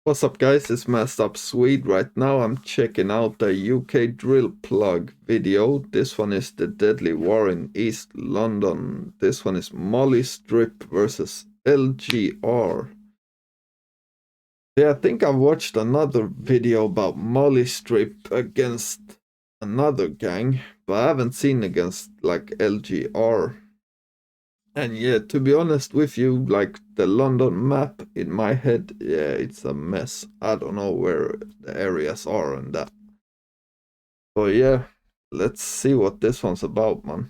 What's up guys, it's Messed Up Swede. Right now I'm checking out the UK drill plug video. This one is the deadly war in East London. This one is Malistrip versus LGR. Yeah, I think I've watched another video about Malistrip against another gang, but I haven't seen against like LGR. And yeah, to be honest with you, like the London map in my head, yeah, it's a mess. I don't know where the areas are and that. So yeah, let's see what this one's about, man.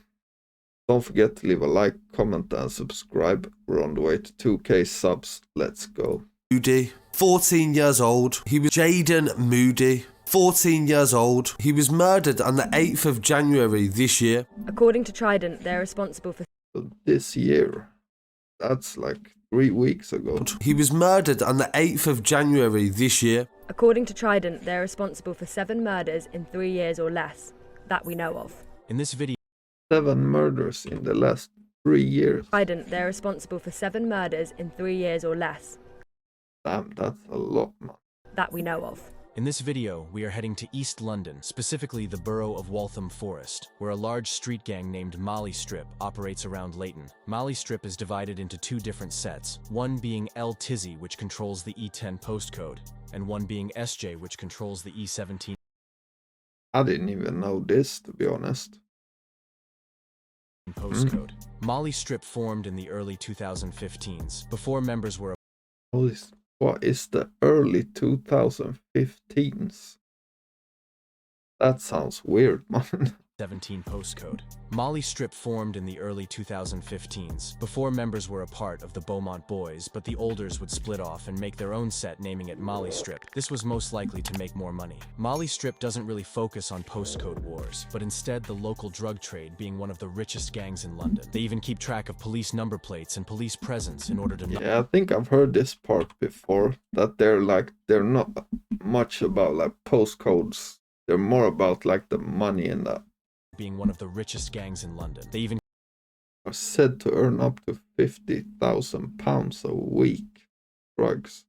Don't forget to leave a like, comment, and subscribe. We're on the way to 2K subs. Let's go. Moody, 14 years old. He was Jaden Moody, 14 years old. He was murdered on the 8th of January this year. According to Trident, they're responsible for This year, that's like 3 weeks ago. He was murdered on the 8th of January this year. According to Trident, they're responsible for 7 murders in 3 years or less, that we know of. In this video, 7 murders in the last 3 years. Trident, they're responsible for 7 murders in 3 years or less, Damn, that's a lot, man. that we know of. In this video, we are heading to East London, specifically the borough of Waltham Forest, where a large street gang named Malistrip operates around Leighton. Malistrip is divided into 2 different sets, one being L Tizzy, which controls the E10 postcode, and one being SJ, which controls the E17 I didn't even know this, to be honest. postcode. Malistrip formed in the early 2015s, before members were What is the early 2015s? That sounds weird, man. 17 postcode. Malistrip formed in the early 2015s, before members were a part of the Beaumont Boys, but the olders would split off and make their own set naming it Malistrip. This was most likely to make more money. Malistrip doesn't really focus on postcode wars, but instead the local drug trade being one of the richest gangs in London. They even keep track of police number plates and police presence in order to Yeah, I think I've heard this part before, that they're not much about like postcodes. They're more about like the money and that. being one of the richest gangs in London. They even Are said to earn up to £50,000 a week. Drugs.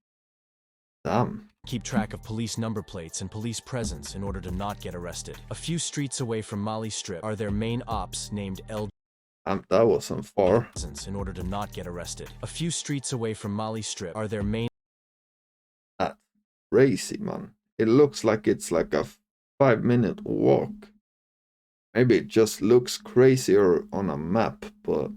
Damn. keep track of police number plates and police presence in order to not get arrested. A few streets away from Malistrip are their main ops named LGR That wasn't far. in order to not get arrested. A few streets away from Malistrip are their main That's crazy, man. It looks like it's like a 5-minute walk. Maybe it just looks crazier on a map, but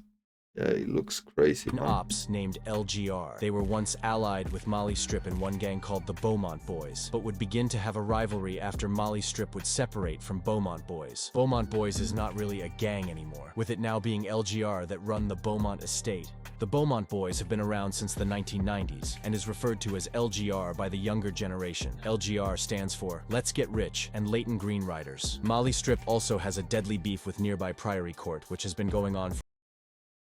yeah, it looks crazy, man. ops named LGR. They were once allied with Malistrip in one gang called the Beaumont Boys, but would begin to have a rivalry after Malistrip would separate from Beaumont Boys. Beaumont Boys is not really a gang anymore, with it now being LGR that run the Beaumont estate. The Beaumont Boys have been around since the 1990s and is referred to as LGR by the younger generation. LGR stands for Let's Get Rich and Leighton Green Riders. Malistrip also has a deadly beef with nearby Priory Court, which has been going on for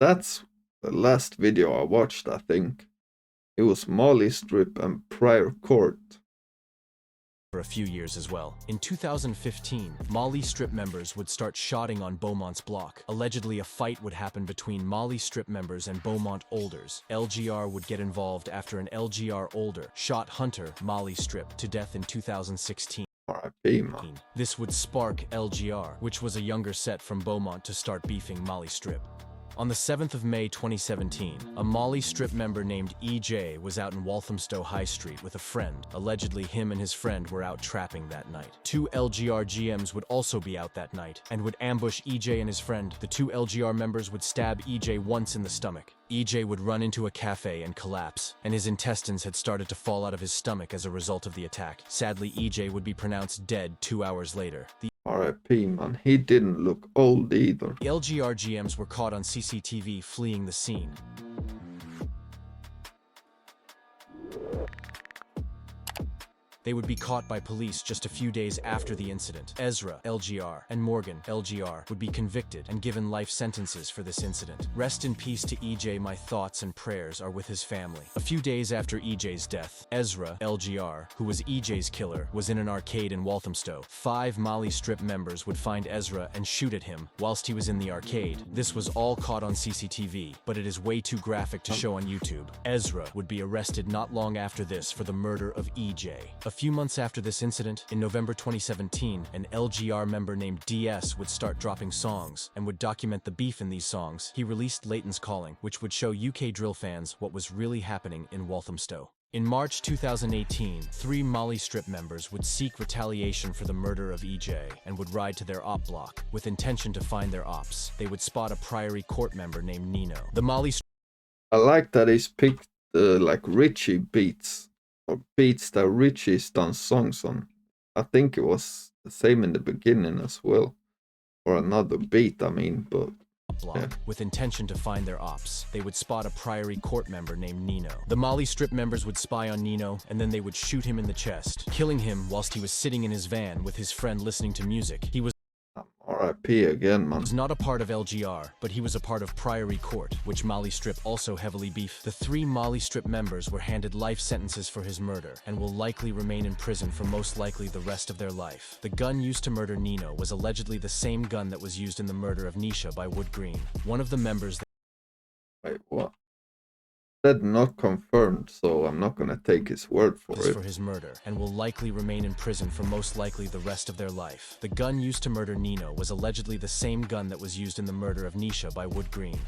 That's the last video I watched, I think. It was Malistrip and Prior Court. a few years as well. In 2015, Malistrip members would start shotting on Beaumont's block. Allegedly, a fight would happen between Malistrip members and Beaumont olders. LGR would get involved after an LGR older shot Hunter Malistrip to death in 2016. R.I.P., man. This would spark LGR, which was a younger set from Beaumont, to start beefing Malistrip. On the 7th of May 2017, a Malistrip member named EJ was out in Walthamstow High Street with a friend. Allegedly, him and his friend were out trapping that night. 2 LGR GMs would also be out that night and would ambush EJ and his friend. The 2 LGR members would stab EJ once in the stomach. EJ would run into a cafe and collapse, and his intestines had started to fall out of his stomach as a result of the attack. Sadly, EJ would be pronounced dead 2 hours later. The R.I.P., man. He didn't look old either. LGR GMs were caught on CCTV fleeing the scene. They would be caught by police just a few days after the incident. Ezra, LGR, and Morgan, LGR, would be convicted and given life sentences for this incident. Rest in peace to EJ. My thoughts and prayers are with his family. A few days after EJ's death, Ezra, LGR, who was EJ's killer, was in an arcade in Walthamstow. 5 Malistrip members would find Ezra and shoot at him whilst he was in the arcade. This was all caught on CCTV, but it is way too graphic to show on YouTube. Ezra would be arrested not long after this for the murder of EJ. A few months after this incident, in November 2017, an LGR member named DS would start dropping songs and would document the beef in these songs. He released Leighton's Calling, which would show UK drill fans what was really happening in Walthamstow. In March 2018, 3 Malistrip members would seek retaliation for the murder of EJ and would ride to their op block with intention to find their ops. They would spot a Priory Court member named Nino. The Malistrip I like that he's picked like Richie beats, or beats that Richie's done songs on. I think it was the same in the beginning as well, or another beat, I mean, but block with intention to find their ops. They would spot a Priory Court member named Nino. The Malistrip members would spy on Nino, and then they would shoot him in the chest, killing him whilst he was sitting in his van with his friend listening to music. He was RIP again, man. was not a part of LGR, but he was a part of Priory Court, which Malistrip also heavily beefed. The 3 Malistrip members were handed life sentences for his murder and will likely remain in prison for most likely the rest of their life. The gun used to murder Nino was allegedly the same gun that was used in the murder of Nisha by Wood Green. One of the members Wait, what? Said not confirmed, so I'm not gonna take his word for it. for his murder and will likely remain in prison for most likely the rest of their life. The gun used to murder Nino was allegedly the same gun that was used in the murder of Nisha by Wood Green.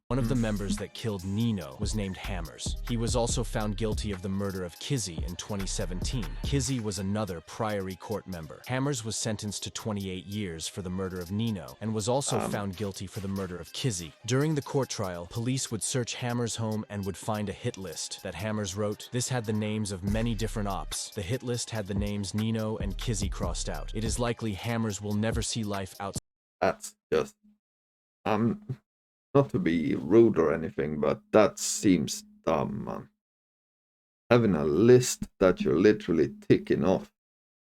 One of the members that killed Nino was named Hammers. He was also found guilty of the murder of Kizzy in 2017. Kizzy was another Priory Court member. Hammers was sentenced to 28 years for the murder of Nino and was also found guilty for the murder of Kizzy. During the court trial, police would search Hammers' home and would find a hit list that Hammers wrote. This had the names of many different ops. The hit list had the names Nino and Kizzy crossed out. It is likely Hammers will never see life outside. That's just not to be rude or anything, but that seems dumb, man. Having a list that you're literally ticking off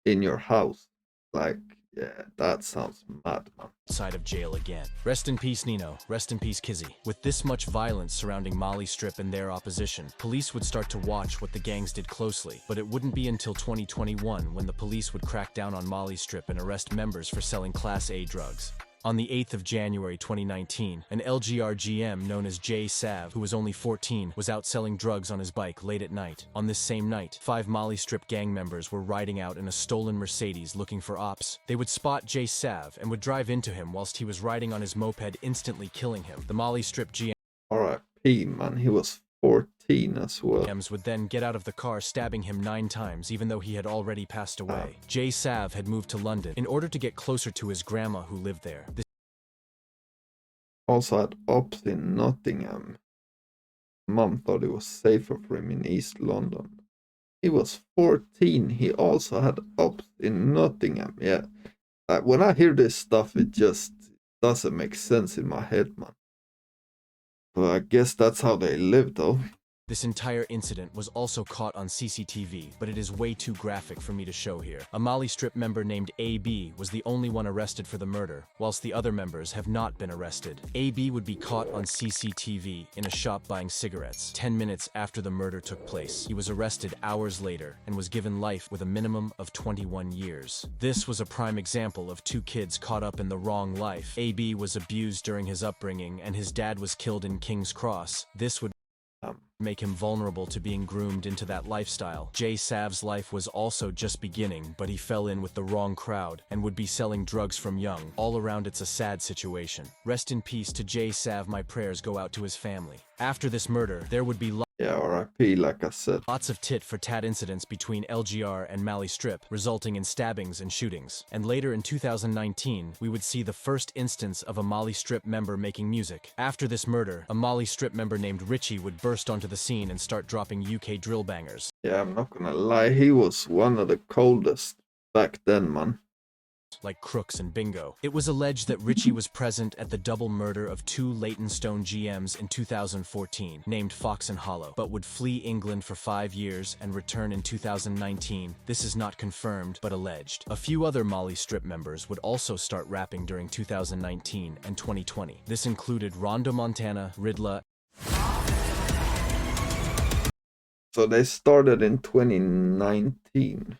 in your house, like, yeah, that sounds mad, man. Outside of jail again. Rest in peace, Nino. Rest in peace, Kizzy. With this much violence surrounding Malistrip and their opposition, police would start to watch what the gangs did closely. But it wouldn't be until 2021 when the police would crack down on Malistrip and arrest members for selling Class A drugs. On the 8th of January 2019, an LGR GM known as Jay Sav, who was only 14, was out selling drugs on his bike late at night. On this same night, 5 Malistrip gang members were riding out in a stolen Mercedes looking for ops. They would spot Jay Sav and would drive into him whilst he was riding on his moped, instantly killing him. The Malistrip RIP, man, he was 14 as well. GMs would then get out of the car, stabbing him 9 times, even though he had already passed away. Jay Sav had moved to London in order to get closer to his grandma who lived there. Also had ops in Nottingham. Mom thought it was safer for him in East London. He was 14. He also had ops in Nottingham. Yeah. When I hear this stuff, it just doesn't make sense in my head, man. But I guess that's how they live, though. This entire incident was also caught on CCTV, but it is way too graphic for me to show here. A Malistrip member named AB was the only one arrested for the murder, whilst the other members have not been arrested. AB would be caught on CCTV in a shop buying cigarettes. 10 minutes after the murder took place, he was arrested hours later and was given life with a minimum of 21 years. This was a prime example of 2 kids caught up in the wrong life. AB was abused during his upbringing and his dad was killed in King's Cross. This would make him vulnerable to being groomed into that lifestyle. Jay Sav's life was also just beginning, but he fell in with the wrong crowd and would be selling drugs from young. All around, it's a sad situation. Rest in peace to Jay Sav. My prayers go out to his family. After this murder, there would be Yeah, RIP, like I said. lots of tit-for-tat incidents between LGR and Malistrip, resulting in stabbings and shootings. And later in 2019, we would see the first instance of a Malistrip member making music. After this murder, a Malistrip member named Richie would burst onto the scene and start dropping UK drill bangers. Yeah, I'm not gonna lie, he was one of the coldest back then, man. like Crooks and Bingo. It was alleged that Richie was present at the double murder of 2 Leytonstone GMs in 2014, named Fox and Hollow, but would flee England for 5 years and return in 2019. This is not confirmed, but alleged. A few other Malistrip members would also start rapping during 2019 and 2020. This included Rondo Montana, Ridla. So they started in 2019.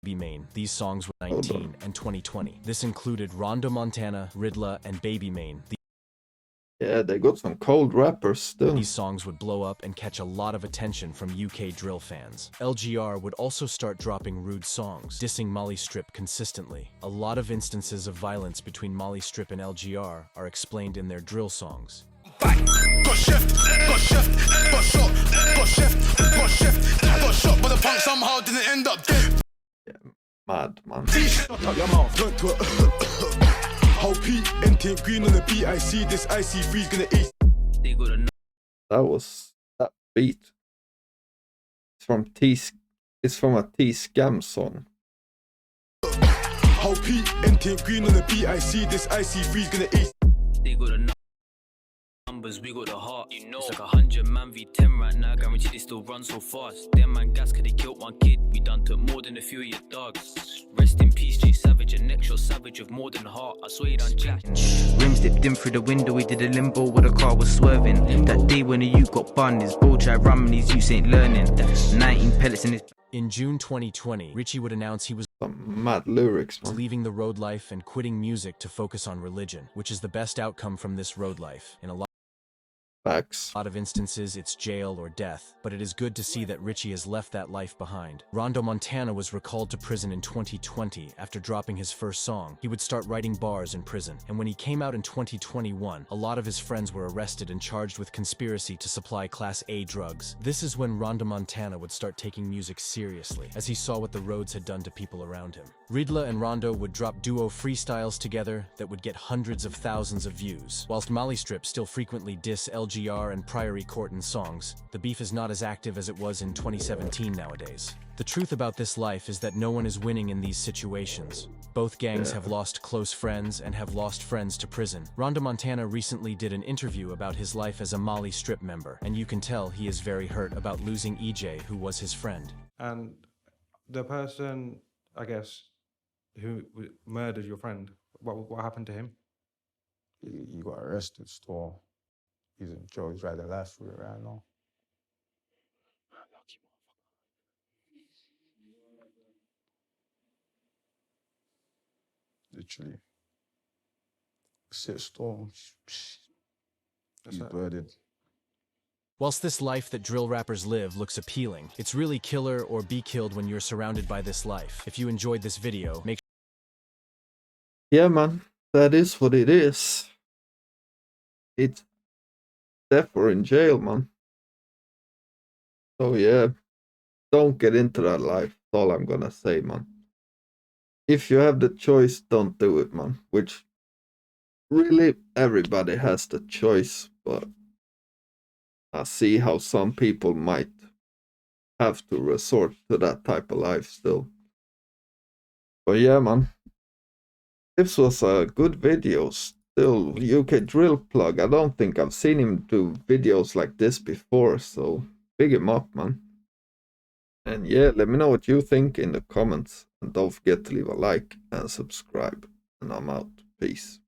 Main. These songs were 19 and 2020. This included Rondo Montana, Ridla, and Baby Main. Yeah, they got some cold rappers still. These songs would blow up and catch a lot of attention from UK drill fans. LGR would also start dropping rude songs, dissing Malistrip consistently. A lot of instances of violence between Malistrip and LGR are explained in their drill songs. Got shift, got shift, got shot, got shift, got shift, got shot, but the punk somehow didn't end up dead. Mad, man. Your mouth, look to it. Whole Pete, NT green on the beat. I see this icy freeze gonna eat. That was that beat. It's from a T-Scam song. Whole Pete, NT green on the beat. I see this icy freeze gonna eat. They got the numbers, we got the heart. You know, it's like 100 man v10 right now. Guaranteed they still run so fast. Them man gas could they killed one kid. We done took more than a few of your dogs. Rest in peace, J Savage, a next shot savage of more than heart. I swear you done jack. Rims dipped in through the window, we did a limbo where the car was swerving. That day when the youth got bun, his bro tried ramming, his youth ain't learning. 19 pellets in his. In June 2020, Richie would announce he was Some mad lyrics, man. leaving the road life and quitting music to focus on religion, which is the best outcome from this road life. In a lot Facts. of instances, it's jail or death, but it is good to see that Richie has left that life behind. Rondo Montana was recalled to prison in 2020 after dropping his first song. He would start writing bars in prison, and when he came out in 2021, a lot of his friends were arrested and charged with conspiracy to supply Class A drugs. This is when Rondo Montana would start taking music seriously, as he saw what the roads had done to people around him. Ridla and Rondo would drop duo freestyles together that would get hundreds of thousands of views. Whilst Malistrip still frequently diss LGR and Priory Court in songs, the beef is not as active as it was in 2017 nowadays. The truth about this life is that no one is winning in these situations. Both gangs have lost close friends and have lost friends to prison. Rondo Montana recently did an interview about his life as a Malistrip member, and you can tell he is very hurt about losing EJ, who was his friend. And the person, I guess, who murdered your friend, what happened to him? He got arrested still. He's in jail. He's riding life through it right now. Literally. Sit still. He's birded. Whilst this life that drill rappers live looks appealing, it's really kill her or be killed when you're surrounded by this life. If you enjoyed this video, make Yeah, man. That is what it is. It's death or in jail, man. So yeah, don't get into that life. That's all I'm gonna say, man. If you have the choice, don't do it, man. Which really everybody has the choice, but I see how some people might have to resort to that type of life still. But yeah, man. This was a good video. Still, UK Drill Plug. I don't think I've seen him do videos like this before, so big him up, man. And yeah, let me know what you think in the comments. And don't forget to leave a like and subscribe. And I'm out. Peace.